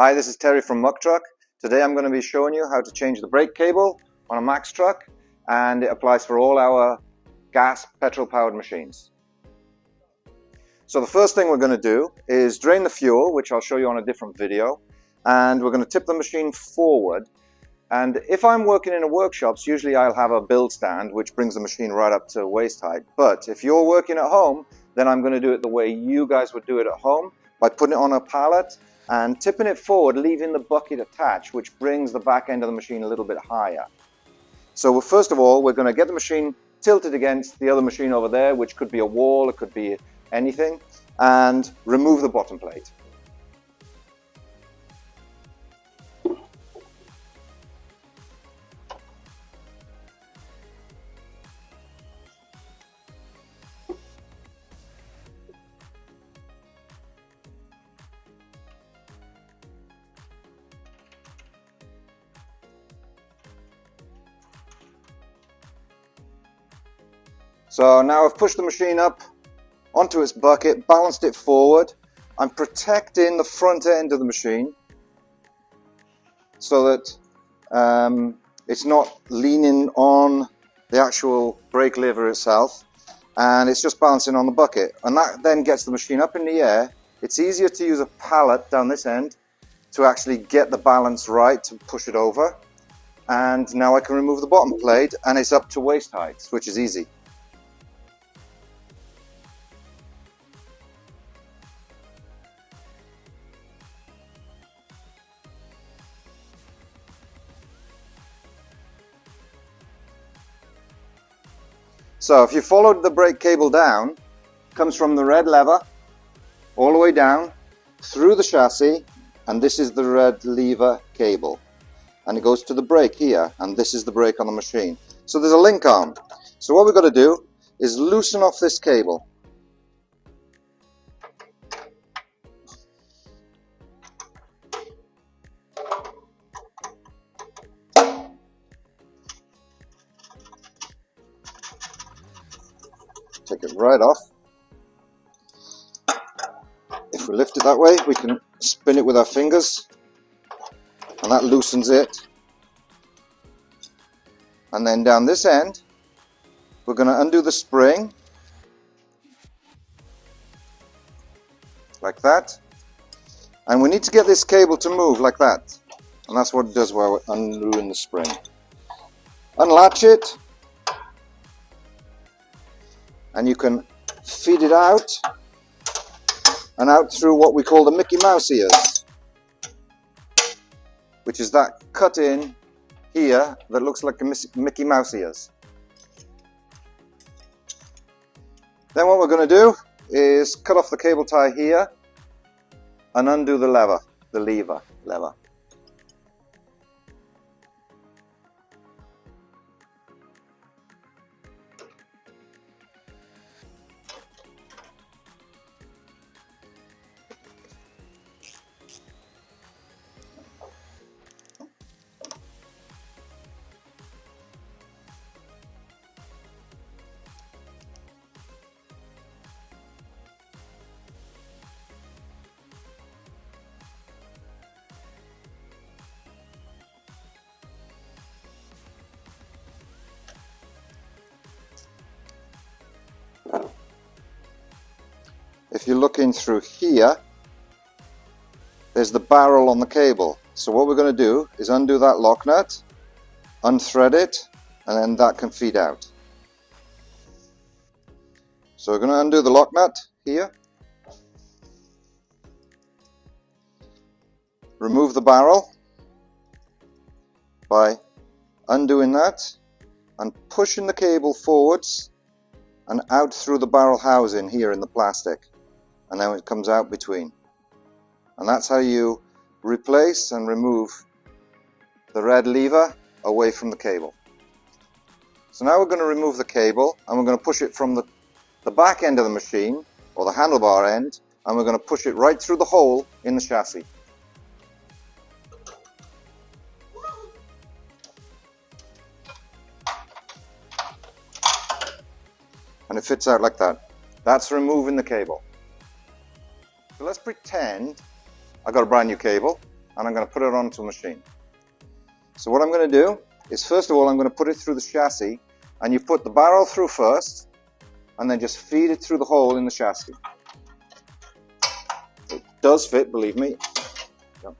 Hi, this is Terry from Muck-Truck. Today I'm going to be showing you how to change the brake cable on a Muck-Truck, and it applies for all our gas petrol powered machines. So the first thing we're going to do is drain the fuel, which I'll show you on a different video, and we're going to tip the machine forward. And if I'm working in a workshop, usually I'll have a build stand which brings the machine right up to waist height. But if you're working at home, then I'm going to do it the way you guys would do it at home, by putting it on a pallet and tipping it forward, leaving the bucket attached, which brings the back end of the machine a little bit higher. So first of all, we're going to get the machine tilted against the other machine over there, which could be a wall, it could be anything, and remove the bottom plate. So now I've pushed the machine up onto its bucket, balanced it forward. I'm protecting the front end of the machine so that it's not leaning on the actual brake lever itself, and it's just balancing on the bucket. And that then gets the machine up in the air. It's easier to use a pallet down this end to actually get the balance right to push it over. And now I can remove the bottom plate and it's up to waist height, which is easy. So if you followed the brake cable down, it comes from the red lever all the way down through the chassis, and this is the red lever cable, and it goes to the brake here, and this is the brake on the machine. So there's a link arm. So what we've got to do is loosen off this cable. Take it right off. If we lift it that way, we can spin it with our fingers, and that loosens it. And then down this end, we're going to undo the spring, like that. And we need to get this cable to move like that. And that's what it does while we're undoing the spring. Unlatch it, and you can feed it out and out through what we call the Mickey Mouse ears, which is that cut in here that looks like a Mickey Mouse ears. Then what we're going to do is cut off the cable tie here and undo the lever. If you're looking through here, there's the barrel on the cable. So what we're going to do is undo that lock nut, unthread it, and then that can feed out. So we're going to undo the lock nut here, remove the barrel by undoing that and pushing the cable forwards and out through the barrel housing here in the plastic, and then it comes out between. And that's how you replace and remove the red lever away from the cable. So now we're going to remove the cable, and we're going to push it from the back end of the machine, or the handlebar end, and we're going to push it right through the hole in the chassis. And it fits out like that. That's removing the cable. So let's pretend I got a brand new cable, and I'm going to put it onto a machine. So what I'm going to do is, first of all, I'm going to put it through the chassis, and you put the barrel through first and then just feed it through the hole in the chassis. It does fit, believe me. Yep.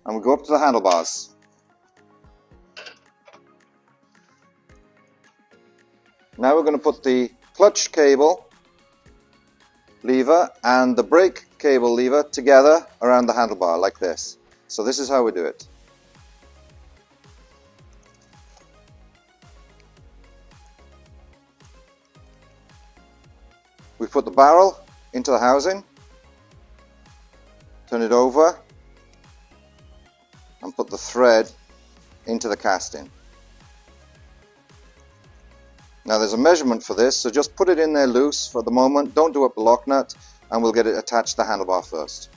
And we go up to the handlebars. Now we're going to put the clutch cable lever and the brake cable lever together around the handlebar like this. So this is how we do it. We put the barrel into the housing, turn it over, and put the thread into the casting. Now there's a measurement for this, so just put it in there loose for the moment, don't do up the lock nut, and we'll get it attached to the handlebar first.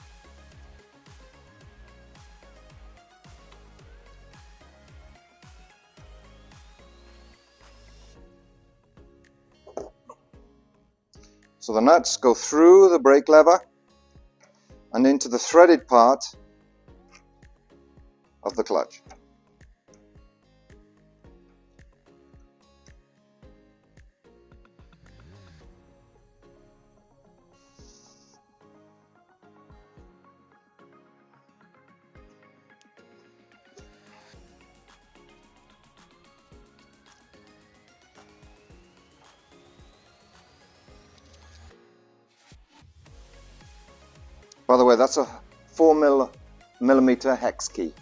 So the nuts go through the brake lever and into the threaded part of the clutch. By the way, that's a 4mm hex key.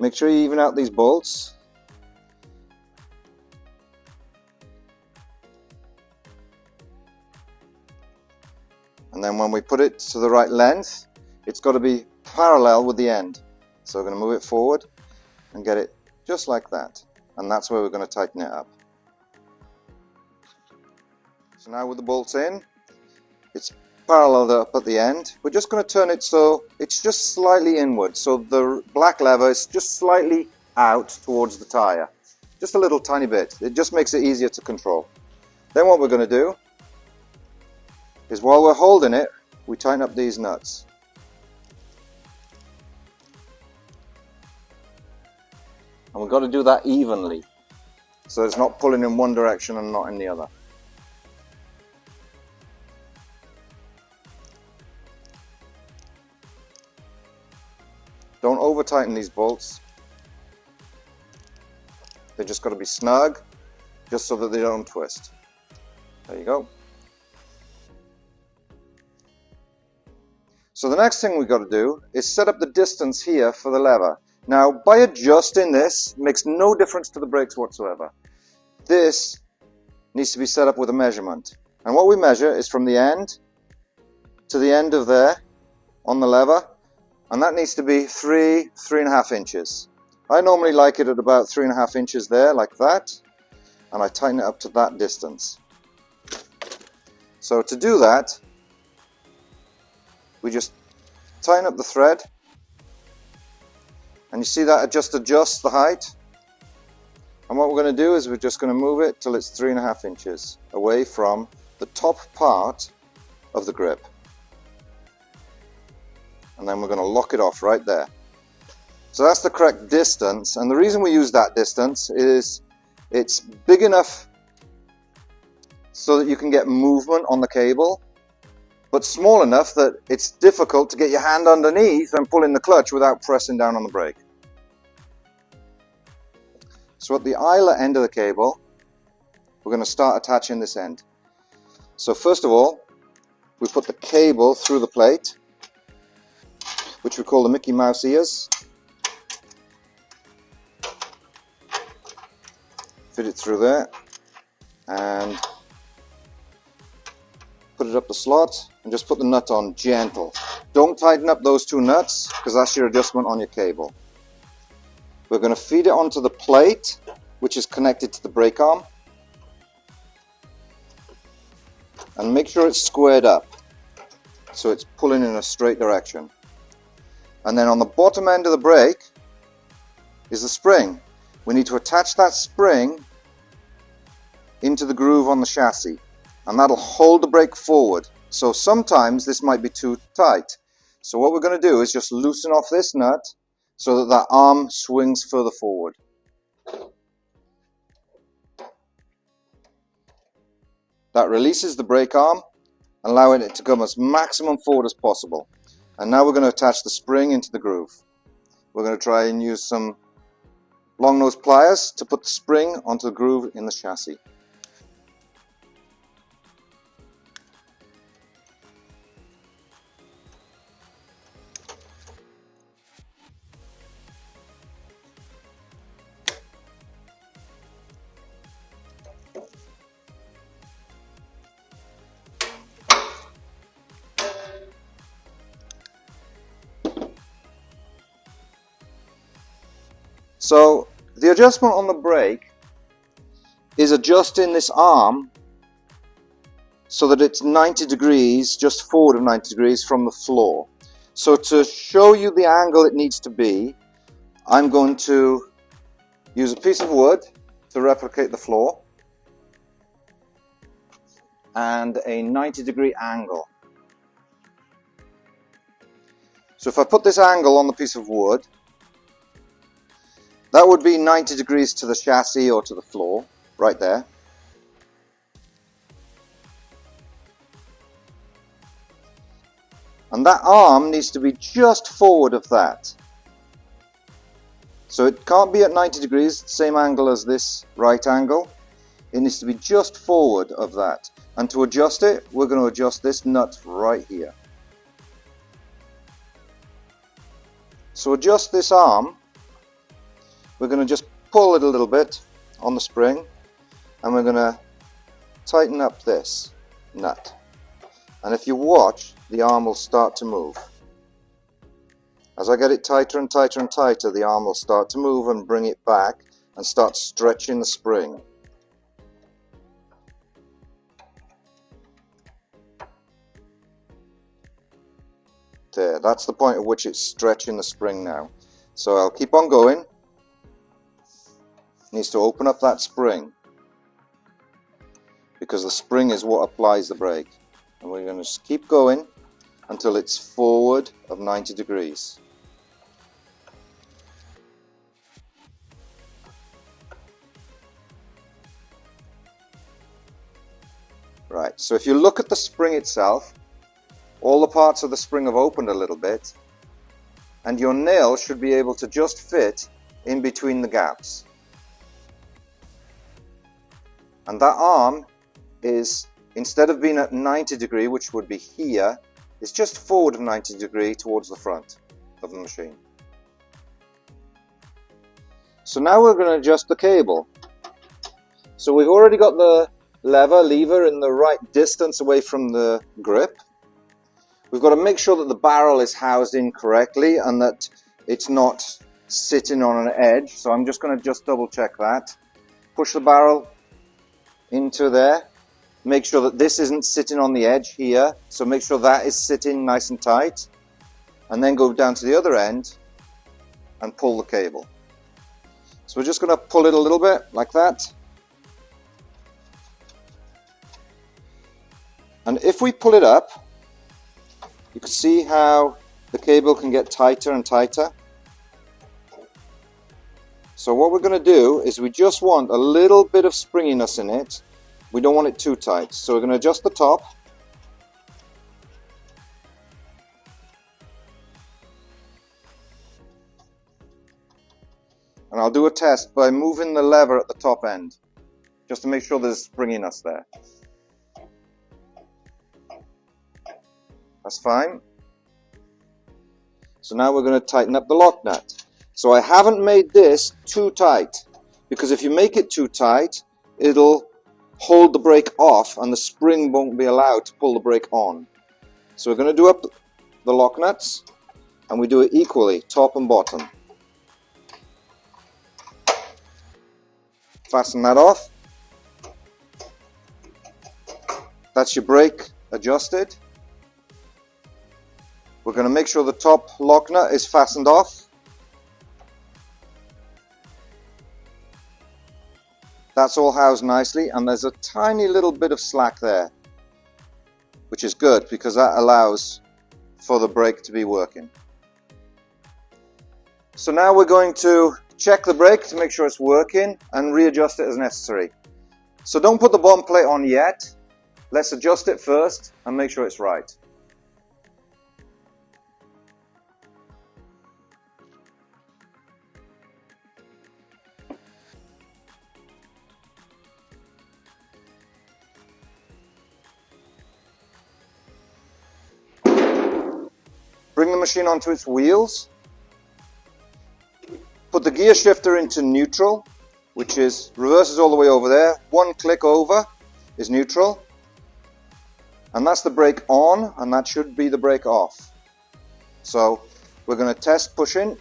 Make sure you even out these bolts. And then when we put it to the right length, it's got to be parallel with the end. So we're going to move it forward and get it just like that. And that's where we're going to tighten it up. So now with the bolts in, it's paralleled up at the end. We're just going to turn it so it's just slightly inward. So the black lever is just slightly out towards the tire. Just a little tiny bit. It just makes it easier to control. Then what we're going to do is, while we're holding it, we tighten up these nuts. And we've got to do that evenly, so it's not pulling in one direction and not in the other. Don't over tighten these bolts. They just got to be snug, just so that they don't twist. There you go. So the next thing we've got to do is set up the distance here for the lever. Now, by adjusting this, it makes no difference to the brakes whatsoever. This needs to be set up with a measurement. And what we measure is from the end to the end of there on the lever. And that needs to be 3.5 inches. I normally like it at about 3.5 inches there, like that. And I tighten it up to that distance. So to do that, we just tighten up the thread. And you see that it just adjusts the height. And what we're going to do is we're just going to move it till it's 3.5 inches away from the top part of the grip. And then we're going to lock it off right there. So that's the correct distance. And the reason we use that distance is it's big enough so that you can get movement on the cable, but small enough that it's difficult to get your hand underneath and pull in the clutch without pressing down on the brake. So at the eyelet end of the cable, we're going to start attaching this end. So first of all, we put the cable through the plate, which we call the Mickey Mouse ears. Fit it through there and put it up the slot and just put the nut on gentle. Don't tighten up those two nuts because that's your adjustment on your cable. We're going to feed it onto the plate, which is connected to the brake arm, and make sure it's squared up. so it's pulling in a straight direction. And then on the bottom end of the brake is the spring. We need to attach that spring into the groove on the chassis, and that'll hold the brake forward. So sometimes this might be too tight. So what we're going to do is just loosen off this nut so that that arm swings further forward. That releases the brake arm, allowing it to come as maximum forward as possible. And now we're going to attach the spring into the groove. We're going to try and use some long nose pliers to put the spring onto the groove in the chassis. So the adjustment on the brake is adjusting this arm so that it's 90 degrees, just forward of 90 degrees from the floor. So to show you the angle it needs to be, I'm going to use a piece of wood to replicate the floor and a 90-degree angle. So if I put this angle on the piece of wood, that would be 90 degrees to the chassis or to the floor, right there. And that arm needs to be just forward of that. So it can't be at 90 degrees, the same angle as this right angle. It needs to be just forward of that. And to adjust it, we're going to adjust this nut right here. So adjust this arm. We're going to just pull it a little bit on the spring, and we're going to tighten up this nut. And if you watch, the arm will start to move. As I get it tighter and tighter and tighter, the arm will start to move and bring it back and start stretching the spring. There, that's the point at which it's stretching the spring now. So I'll keep on going. Needs to open up that spring, because the spring is what applies the brake. And we're going to just keep going until it's forward of 90 degrees. Right, so if you look at the spring itself, all the parts of the spring have opened a little bit, and your nail should be able to just fit in between the gaps. And that arm is, instead of being at 90 degree, which would be here, it's just forward of 90 degree towards the front of the machine. So now we're going to adjust the cable. So we've already got the lever in the right distance away from the grip. We've got to make sure that the barrel is housed in correctly and that it's not sitting on an edge. So I'm just going to just double check that. Push the barrel into there. Make sure that this isn't sitting on the edge here. So make sure that is sitting nice and tight. And then go down to the other end and pull the cable. So we're just going to pull it a little bit like that. And if we pull it up, you can see how the cable can get tighter and tighter. So what we're going to do is we just want a little bit of springiness in it. We don't want it too tight. So we're going to adjust the top. And I'll do a test by moving the lever at the top end, just to make sure there's springiness there. That's fine. So now we're going to tighten up the lock nut. So I haven't made this too tight, because if you make it too tight, it'll hold the brake off and the spring won't be allowed to pull the brake on. So we're going to do up the lock nuts, and we do it equally, top and bottom. Fasten that off. That's your brake adjusted. We're going to make sure the top lock nut is fastened off. That's all housed nicely, and there's a tiny little bit of slack there, which is good because that allows for the brake to be working. So now we're going to check the brake to make sure it's working and readjust it as necessary. So don't put the bottom plate on yet. Let's adjust it first and make sure it's right. Bring the machine onto its wheels. Put the gear shifter into neutral, which is reverses all the way over there. One click over is neutral. And that's the brake on, and that should be the brake off. So we're going to test pushing.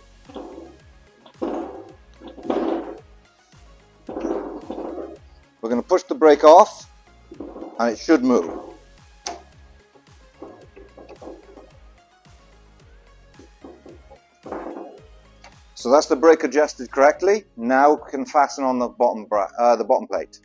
We're going to push the brake off, and it should move. So that's the brake adjusted correctly. Now we can fasten on the bottom plate.